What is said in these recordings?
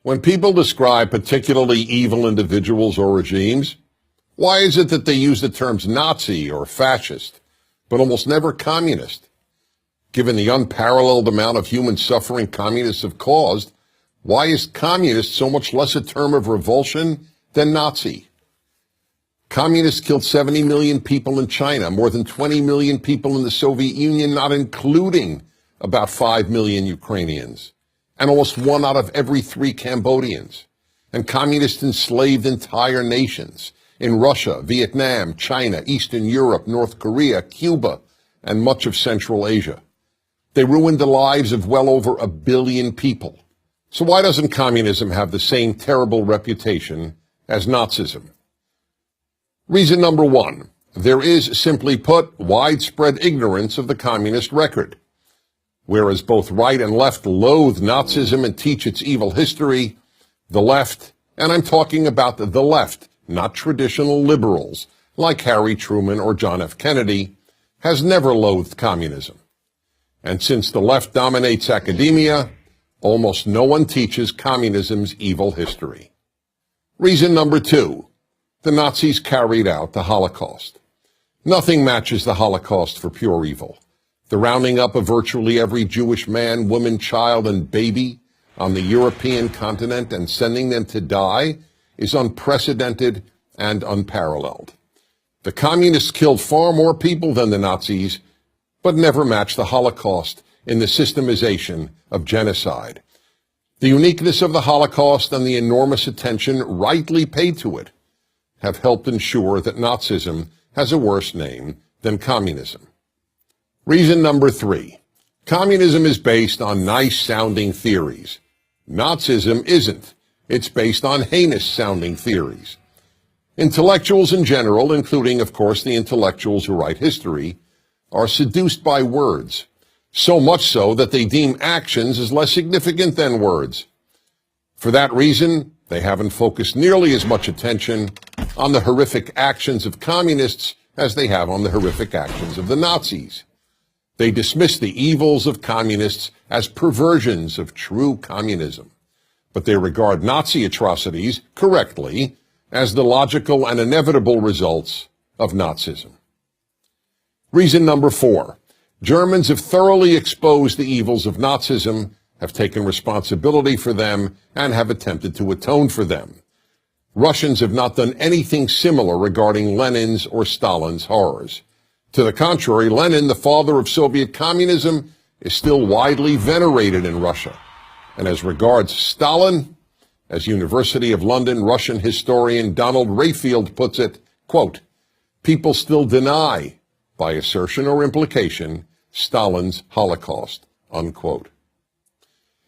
When people describe particularly evil individuals or regimes, why is it that they use the terms Nazi or fascist, but almost never communist? Given the unparalleled amount of human suffering communists have caused, why is communist so much less a term of revulsion than Nazi? Communists killed 70 million people in China, more than 20 million people in the Soviet Union, not including about 5 million Ukrainians, and almost 1 out of every 3 Cambodians. And communists enslaved entire nations in Russia, Vietnam, China, Eastern Europe, North Korea, Cuba, and much of Central Asia. They ruined the lives of well over 1 billion people. So why doesn't communism have the same terrible reputation as Nazism? Reason number 1, there is, simply put, widespread ignorance of the communist record. Whereas both right and left loathe Nazism and teach its evil history, the left, and I'm talking about the left, not traditional liberals like Harry Truman or John F. Kennedy, has never loathed communism. And since the left dominates academia, almost no one teaches communism's evil history. Reason number 2, the Nazis carried out the Holocaust. Nothing matches the Holocaust for pure evil. The rounding up of virtually every Jewish man, woman, child, and baby on the European continent and sending them to die is unprecedented and unparalleled. The communists killed far more people than the Nazis, but never matched the Holocaust in the systemization of genocide. The uniqueness of the Holocaust and the enormous attention rightly paid to it have helped ensure that Nazism has a worse name than communism. Reason number 3, communism is based on nice-sounding theories. Nazism isn't. It's based on heinous-sounding theories. Intellectuals in general, including, of course, the intellectuals who write history, are seduced by words, so much so that they deem actions as less significant than words. For that reason, they haven't focused nearly as much attention on the horrific actions of communists as they have on the horrific actions of the Nazis. They dismiss the evils of communists as perversions of true communism, but they regard Nazi atrocities, correctly, as the logical and inevitable results of Nazism. Reason number 4, Germans have thoroughly exposed the evils of Nazism, have taken responsibility for them, and have attempted to atone for them. Russians have not done anything similar regarding Lenin's or Stalin's horrors. To the contrary, Lenin, the father of Soviet communism, is still widely venerated in Russia. And as regards Stalin, as University of London Russian historian Donald Rayfield puts it, quote, people still deny, by assertion or implication, Stalin's Holocaust, unquote.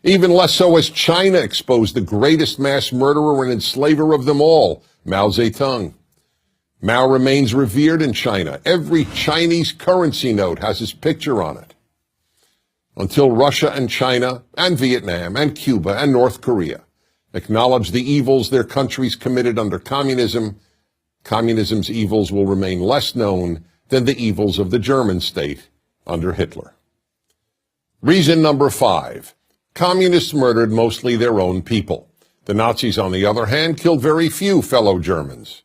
Even less so as China exposed the greatest mass murderer and enslaver of them all, Mao Zedong. Mao remains revered in China. Every Chinese currency note has his picture on it. Until Russia and China and Vietnam and Cuba and North Korea acknowledge the evils their countries committed under communism, communism's evils will remain less known than the evils of the German state under Hitler. Reason number 5, communists murdered mostly their own people. The Nazis, on the other hand, killed very few fellow Germans.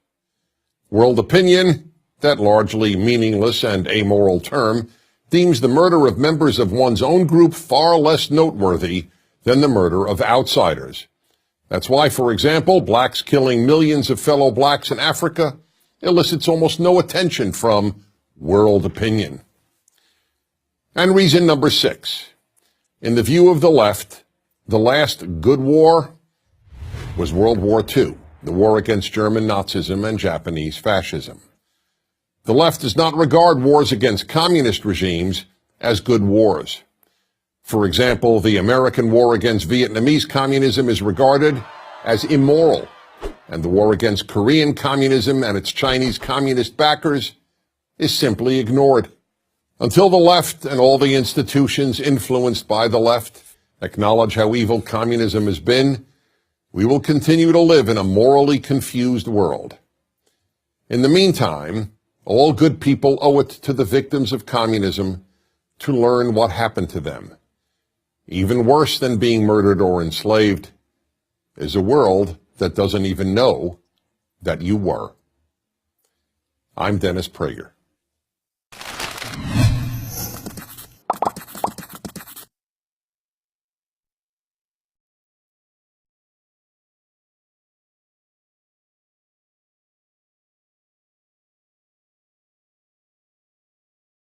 World opinion, that largely meaningless and amoral term, deems the murder of members of one's own group far less noteworthy than the murder of outsiders. That's why, for example, blacks killing millions of fellow blacks in Africa elicits almost no attention from world opinion. And reason number 6, in the view of the left, the last good war was World War II, the war against German Nazism and Japanese fascism. The left does not regard wars against communist regimes as good wars. For example, the American war against Vietnamese communism is regarded as immoral, and the war against Korean communism and its Chinese communist backers is simply ignored. Until the left and all the institutions influenced by the left acknowledge how evil communism has been, we will continue to live in a morally confused world. In the meantime, all good people owe it to the victims of communism to learn what happened to them. Even worse than being murdered or enslaved, is a world that doesn't even know that you were. I'm Dennis Prager.